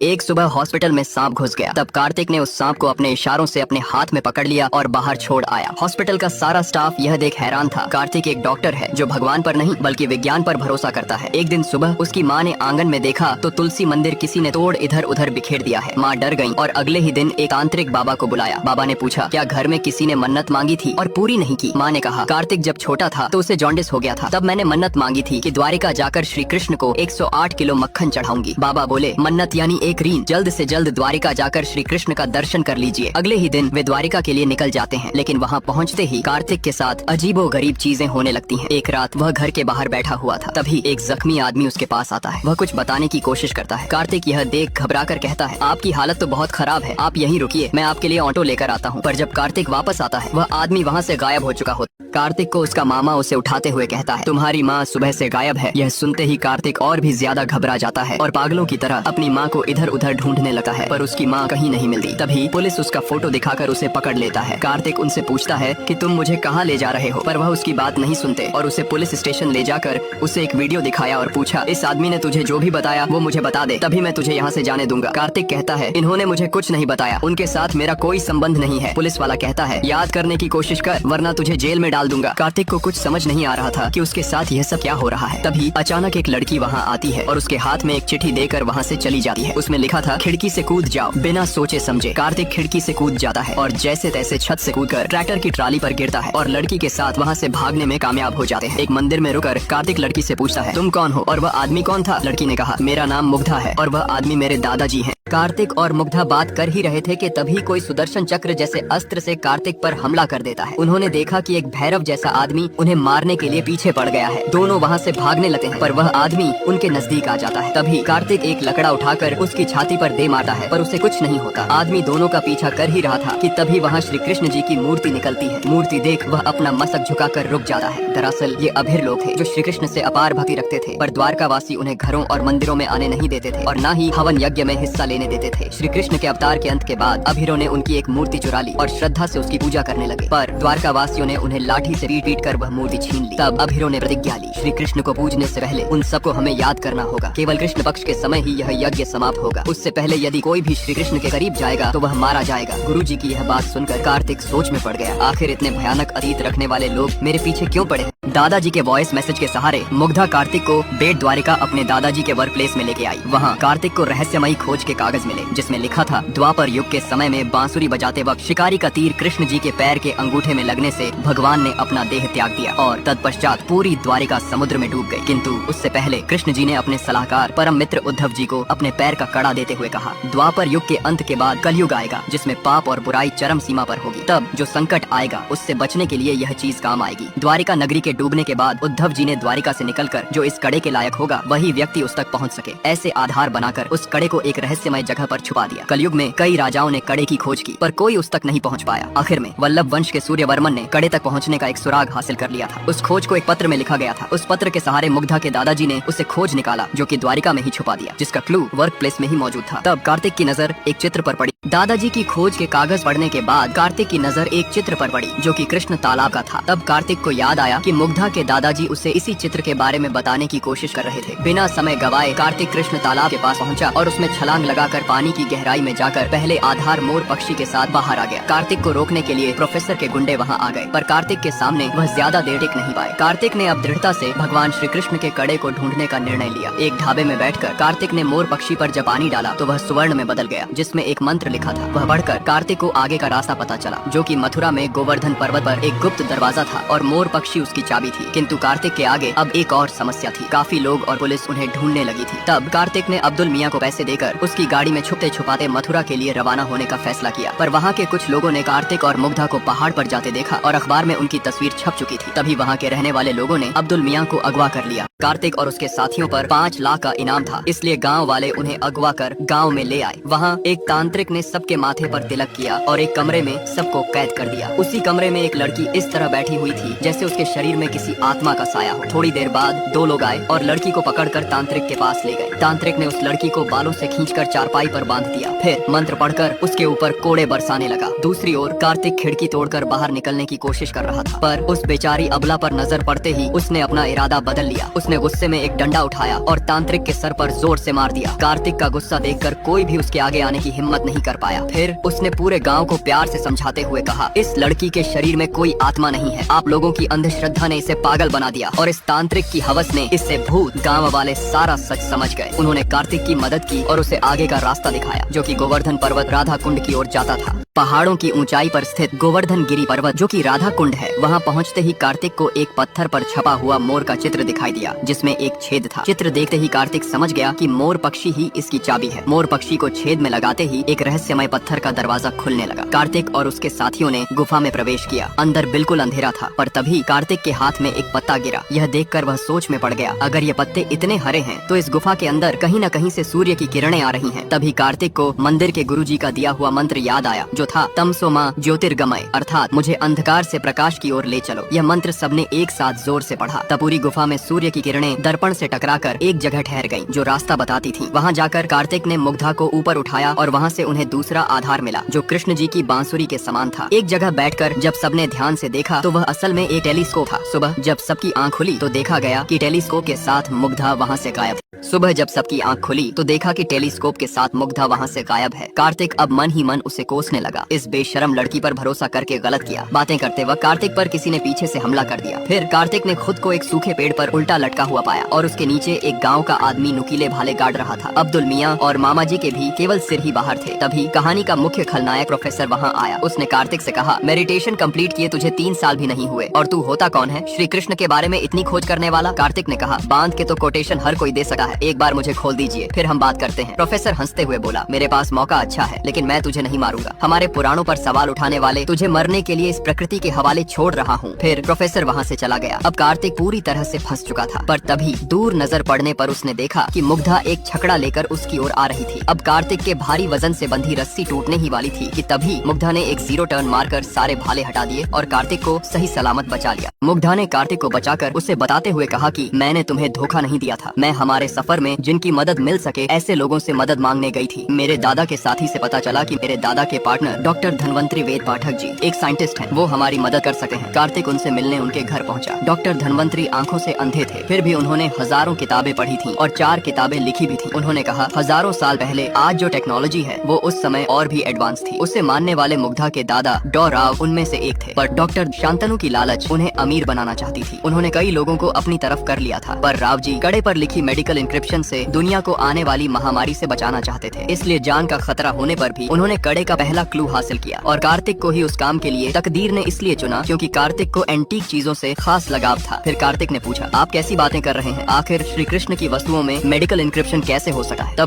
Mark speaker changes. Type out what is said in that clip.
Speaker 1: एक सुबह हॉस्पिटल में सांप घुस गया। तब कार्तिक ने उस सांप को अपने इशारों से अपने हाथ में पकड़ लिया और बाहर छोड़ आया। हॉस्पिटल का सारा स्टाफ यह देख हैरान था। कार्तिक एक डॉक्टर है जो भगवान पर नहीं बल्कि विज्ञान पर भरोसा करता है। एक दिन सुबह उसकी माँ ने आंगन में देखा तो तुलसी मंदिर किसी ने तोड़ इधर उधर बिखेर दिया है। माँ डर गई और अगले ही दिन एक तांत्रिक बाबा को बुलाया। बाबा ने पूछा, क्या घर में किसी ने मन्नत मांगी थी और पूरी नहीं की? माँ ने कहा, कार्तिक जब छोटा था तो उसे जॉन्डिस हो गया था। तब मैंने मन्नत मांगी थी कि द्वारिका जाकर श्री कृष्ण को 108 किलो मक्खन चढ़ाऊंगी। बाबा बोले, मन्नत यानी एक रीन, जल्द से जल्द द्वारिका जाकर श्री कृष्ण का दर्शन कर लीजिए। अगले ही दिन वे द्वारिका के लिए निकल जाते हैं, लेकिन वहाँ पहुँचते ही कार्तिक के साथ अजीबो गरीब चीजें होने लगती हैं। एक रात वह घर के बाहर बैठा हुआ था, तभी एक जख्मी आदमी उसके पास आता है। वह कुछ बताने की कोशिश करता है। कार्तिक यह देख घबराकर कहता है, आपकी हालत तो बहुत खराब है, आप यहीं रुकिए, मैं आपके लिए ऑटो लेकर आता हूँ। पर जब कार्तिक वापस आता है वह आदमी वहाँ से गायब हो चुका होता। कार्तिक को उसका मामा उसे उठाते हुए कहता है, तुम्हारी माँ सुबह से गायब है। यह सुनते ही कार्तिक और भी ज्यादा घबरा जाता है और पागलों की तरह अपनी माँ को इधर उधर ढूंढने लगता है, पर उसकी माँ कहीं नहीं मिलती। तभी पुलिस उसका फोटो दिखाकर उसे पकड़ लेता है। कार्तिक उनसे पूछता है कि तुम मुझे कहाँ ले जा रहे हो, पर वह उसकी बात नहीं सुनते और उसे पुलिस स्टेशन ले जाकर उसे एक वीडियो दिखाया और पूछा, इस आदमी ने तुझे जो भी बताया वो मुझे बता दे, तभी मैं तुझे यहाँ से जाने दूंगा। कार्तिक कहता है, इन्होंने मुझे कुछ नहीं बताया, उनके साथ मेरा कोई संबंध नहीं है। पुलिस वाला कहता है, याद करने की कोशिश कर वरना तुझे जेल में डाल दूंगा। कार्तिक को कुछ समझ नहीं आ रहा था कि उसके साथ यह सब क्या हो रहा है। तभी अचानक एक लड़की वहाँ आती है और उसके हाथ में एक चिट्ठी देकर वहाँ से चली जाती है। उसमें लिखा था, खिड़की से कूद जाओ बिना सोचे समझे। कार्तिक खिड़की से कूद जाता है और जैसे तैसे छत से कूदकर ट्रैक्टर की ट्राली पर गिरता है और लड़की के साथ वहाँ से भागने में कामयाब हो जाते हैं। एक मंदिर में रुकर कार्तिक लड़की से पूछता है, तुम कौन हो और वह आदमी कौन था? लड़की ने कहा, मेरा नाम मुग्धा है और वह आदमी मेरे दादाजी हैं। कार्तिक और मुग्धा बात कर ही रहे थे कि तभी कोई सुदर्शन चक्र जैसे अस्त्र से कार्तिक पर हमला कर देता है। उन्होंने देखा कि एक भैरव जैसा आदमी उन्हें मारने के लिए पीछे पड़ गया है। दोनों वहाँ से भागने लगते हैं, पर वह आदमी उनके नजदीक आ जाता है। तभी कार्तिक एक लकड़ा उठाकर उसकी छाती पर दे मारता है, पर उसे कुछ नहीं होता। आदमी दोनों का पीछा कर ही रहा था कि तभी वहाँ श्री कृष्ण जी की मूर्ति निकलती है। मूर्ति देख वह अपना मस्तक झुकाकर रुक जाता है। दरअसल ये अभीर लोग थे जो श्री कृष्ण से अपार भक्ति रखते थे, पर द्वारकावासी उन्हें घरों और मंदिरों में आने नहीं देते थे और न ही हवन यज्ञ में हिस्सा लेने देते थे। श्री कृष्ण के अवतार के अंत के बाद अभीरों ने उनकी एक मूर्ति चुरा ली और श्रद्धा से उसकी पूजा करने लगे, पर द्वारकावासियों ने उन्हें लाठी से पीट पीट कर वह मूर्ति छीन ली। तब अभीरों ने प्रतिज्ञा ली, श्री कृष्ण को पूजने से पहले उन सबको हमें याद करना होगा। केवल कृष्ण पक्ष के समय ही यह यज्ञ समाप्त होगा, उससे पहले यदि कोई भी श्री कृष्ण के करीब जाएगा तो वह मारा जाएगा। गुरु जी की यह बात सुनकर कार्तिक सोच में पड़ गया, आखिर इतने भयानक अतीत रखने वाले लोग मेरे पीछे क्यों पड़े? दादाजी के वॉइस मैसेज के सहारे मुग्धा कार्तिक को बेट द्वारिका अपने दादाजी के वर्क प्लेस में लेके आई। वहाँ कार्तिक को रहस्यमयी खोज के कागज मिले जिसमें लिखा था, द्वापर युग के समय में बांसुरी बजाते वक्त शिकारी का तीर कृष्ण जी के पैर के अंगूठे में लगने से भगवान ने अपना देह त्याग दिया और तत्पश्चात पूरी द्वारिका समुद्र में डूब गई। किंतु उससे पहले कृष्ण जी ने अपने सलाहकार परम मित्र उद्धव जी को अपने पैर का कड़ा देते हुए कहा, द्वापर युग के अंत के बाद कलयुग आएगा जिसमें पाप और बुराई चरम सीमा पर होगी। तब जो संकट आएगा उससे बचने के लिए यह चीज काम आएगी। द्वारिका नगरी के डूबने के बाद उद्धव जी ने द्वारिका से निकलकर जो इस कड़े के लायक होगा वही व्यक्ति उस तक पहुंच सके, ऐसे आधार बनाकर उस कड़े को एक रहस्यमय जगह पर छुपा दिया। कलयुग में कई राजाओं ने कड़े की खोज की पर कोई उस तक नहीं पहुंच पाया। आखिर में वल्लभ वंश के सूर्यवर्मन ने कड़े तक पहुंचने का एक सुराग हासिल कर लिया था। उस खोज को एक पत्र में लिखा गया था। उस पत्र के सहारे मुग्धा के दादाजी ने उसे खोज निकाला जो कि द्वारिका में ही छुपा दिया, जिसका क्लू वर्क प्लेस में ही मौजूद था। तब कार्तिक की नजर एक चित्र पर पड़ी। दादाजी की खोज के कागज पढ़ने के बाद कार्तिक की नजर एक चित्र पर पड़ी जो कि कृष्ण तालाब का था। तब कार्तिक को याद आया कि मुग्धा के दादाजी उसे इसी चित्र के बारे में बताने की कोशिश कर रहे थे। बिना समय गवाए कार्तिक कृष्ण तालाब के पास पहुंचा और उसमें छलांग लगाकर पानी की गहराई में जाकर पहले आधार मोर पक्षी के साथ बाहर आ गया। कार्तिक को रोकने के लिए प्रोफेसर के गुंडे वहां आ गए, पर कार्तिक के सामने वह ज्यादा देर टिक नहीं पाए। कार्तिक ने अब दृढ़ता से भगवान श्री कृष्ण के कड़े को ढूंढने का निर्णय लिया। एक ढाबे में बैठकर कार्तिक ने मोर पक्षी पर जब पानी डाला तो वह स्वर्ण में बदल गया जिसमें एक मंत्र लिखा था। वह बढ़कर कार्तिक को आगे का रास्ता पता चला जो कि मथुरा में गोवर्धन पर्वत पर एक गुप्त दरवाजा था और मोर पक्षी उसकी चाबी थी। किंतु कार्तिक के आगे अब एक और समस्या थी, काफी लोग और पुलिस उन्हें ढूंढने लगी थी। तब कार्तिक ने अब्दुल मियाँ को पैसे देकर उसकी गाड़ी में छुपते छुपाते मथुरा के लिए रवाना होने का फैसला किया, पर वहाँ के कुछ लोगों ने कार्तिक और मुग्धा को पहाड़ पर जाते देखा और अखबार में उनकी तस्वीर छप चुकी थी। तभी वहाँ के रहने वाले लोगों ने अब्दुल मियाँ को अगवा कर लिया। कार्तिक और उसके साथियों पर 5 लाख का इनाम था, इसलिए गाँव वाले उन्हें अगवा कर गाँव में ले आए। वहाँ एक तांत्रिक ने सबके माथे पर तिलक किया और एक कमरे में सबको कैद कर दिया। उसी कमरे में एक लड़की इस तरह बैठी हुई थी जैसे उसके शरीर में में किसी आत्मा का साया हो। थोड़ी देर बाद 2 लोग आए और लड़की को पकड़कर तांत्रिक के पास ले गए। तांत्रिक ने उस लड़की को बालों से खींचकर चारपाई पर बांध दिया, फिर मंत्र पढ़कर उसके ऊपर कोड़े बरसाने लगा। दूसरी ओर कार्तिक खिड़की तोड़कर बाहर निकलने की कोशिश कर रहा था, पर उस बेचारी अबला पर नजर पड़ते ही उसने अपना इरादा बदल लिया। उसने गुस्से में एक डंडा उठाया और तांत्रिक के सर पर जोर से मार दिया। कार्तिक का गुस्सा देखकर कोई भी उसके आगे आने की हिम्मत नहीं कर पाया। फिर उसने पूरे गाँव को प्यार से समझाते हुए कहा, इस लड़की के शरीर में कोई आत्मा नहीं है। आप लोगों की अंधश्रद्धा ने इसे पागल बना दिया और इस तांत्रिक की हवस ने इससे भूत। गांव वाले सारा सच समझ गए। उन्होंने कार्तिक की मदद की और उसे आगे का रास्ता दिखाया, जो कि गोवर्धन पर्वत राधा कुंड की ओर जाता था। पहाड़ों की ऊंचाई पर स्थित गोवर्धन गिरी पर्वत, जो कि राधा कुंड है, वहां पहुंचते ही कार्तिक को एक पत्थर पर छपा हुआ मोर का चित्र दिखाई दिया, जिसमें एक छेद था। चित्र देखते ही कार्तिक समझ गया कि मोर पक्षी ही इसकी चाबी है। मोर पक्षी को छेद में लगाते ही एक रहस्यमय पत्थर का दरवाजा खुलने लगा। कार्तिक और उसके साथियों ने गुफा में प्रवेश किया। अंदर बिल्कुल अंधेरा था, पर तभी कार्तिक के हाथ में एक पत्ता गिरा। यह देखकर वह सोच में पड़ गया, अगर ये पत्ते इतने हरे हैं तो इस गुफा के अंदर कहीं न कहीं से सूर्य की किरणें आ रही हैं। तभी कार्तिक को मंदिर के गुरुजी का दिया हुआ मंत्र याद आया, जो था तमसो मां ज्योतिर्गमय, अर्थात मुझे अंधकार से प्रकाश की ओर ले चलो। यह मंत्र सबने एक साथ जोर से पढ़ा। तब पूरी गुफा में सूर्य की किरणें दर्पण से टकराकर एक जगह ठहर गईं, जो रास्ता बताती थी। वहां जाकर कार्तिक ने मुग्धा को ऊपर उठाया और वहां से उन्हें दूसरा आधार मिला, जो कृष्ण जी की बांसुरी के समान था। एक जगह बैठकर जब सबने ध्यान से देखा तो वह असल में एक टेलीस्कोप था। सुबह जब सबकी आंख खुली तो देखा गया कि टेलीस्कोप के साथ मुग्धा वहां से गायब। सुबह जब सबकी आंख खुली तो देखा कि टेलीस्कोप के साथ मुग्धा वहां से गायब है। कार्तिक अब मन ही मन उसे कोसने लगा। इस बेशरम लड़की पर भरोसा करके गलत किया। बातें करते वक्त कार्तिक पर किसी ने पीछे से हमला कर दिया। फिर कार्तिक ने खुद को एक सूखे पेड़ पर उल्टा लटका हुआ पाया और उसके नीचे एक गांव का आदमी नुकीले भाले गाड़ रहा था। अब्दुल मियां और मामा जी के भी केवल सिर ही बाहर थे। तभी कहानी का मुख्य खलनायक प्रोफेसर वहाँ आया। उसने कार्तिक से कहा, मेडिटेशन कंप्लीट किए तुझे 3 साल भी नहीं हुए और तू होता कौन है? श्री कृष्ण के बारे में इतनी खोज करने वाला? कार्तिक ने कहा, बांध के तो कोटेशन हर कोई दे सकता है, एक बार मुझे खोल दीजिए, फिर हम बात करते हैं। प्रोफेसर हंसते हुए बोला, मेरे पास मौका अच्छा है, लेकिन मैं तुझे नहीं मारूंगा। हमारे पुराणों पर सवाल उठाने वाले तुझे मरने के लिए इस प्रकृति के हवाले छोड़ रहा हूँ। फिर प्रोफेसर वहाँ से चला गया। अब कार्तिक पूरी तरह से फंस चुका था, पर तभी दूर नजर पड़ने पर उसने देखा कि मुग्धा एक छकड़ा लेकर उसकी ओर आ रही थी। अब कार्तिक के भारी वजन से बंधी रस्सी टूटने ही वाली थी कि तभी मुग्धा ने एक 0 टर्न मारकर सारे भाले हटा दिए और कार्तिक को सही सलामत बचा लिया। मुग्धा ने कार्तिक को बचाकर उसे बताते हुए कहा कि मैंने तुम्हें धोखा नहीं दिया था। मैं हमारे सफर में जिनकी मदद मिल सके ऐसे लोगों से मदद मांगने गई थी। मेरे दादा के साथी से पता चला कि मेरे दादा के पार्टनर डॉक्टर धनवंतरी वेद पाठक जी एक साइंटिस्ट हैं, वो हमारी मदद कर सकते हैं। कार्तिक उनसे मिलने उनके घर पहुंचा। डॉक्टर धनवंतरी आंखों से अंधे थे, फिर भी उन्होंने हजारों किताबें पढ़ी थी और 4 किताबें लिखी भी थी। उन्होंने कहा, हजारों साल पहले आज जो टेक्नोलॉजी है वो उस समय और भी एडवांस थी। उसे मानने वाले मुग्धा के दादा डॉ राव उनमें से एक थे, पर डॉक्टर शांतनु की लालच उन्हें अमीर बनाना चाहती थी। उन्होंने कई लोगों को अपनी तरफ कर लिया था, पर राव जी कड़े पर लिखी मेडिकल इंक्रिप्शन से दुनिया को आने वाली महामारी से बचाना चाहते थे। इसलिए जान का खतरा होने पर भी उन्होंने कड़े का पहला क्लू हासिल किया और कार्तिक को ही उस काम के लिए तकदीर ने इसलिए चुना क्योंकि कार्तिक को एंटीक चीजों से खास लगाव था। फिर कार्तिक ने पूछा, आप कैसी बातें कर रहे हैं? आखिर श्री कृष्ण की वस्तुओं में मेडिकल इंक्रिप्शन कैसे हो सका है? तब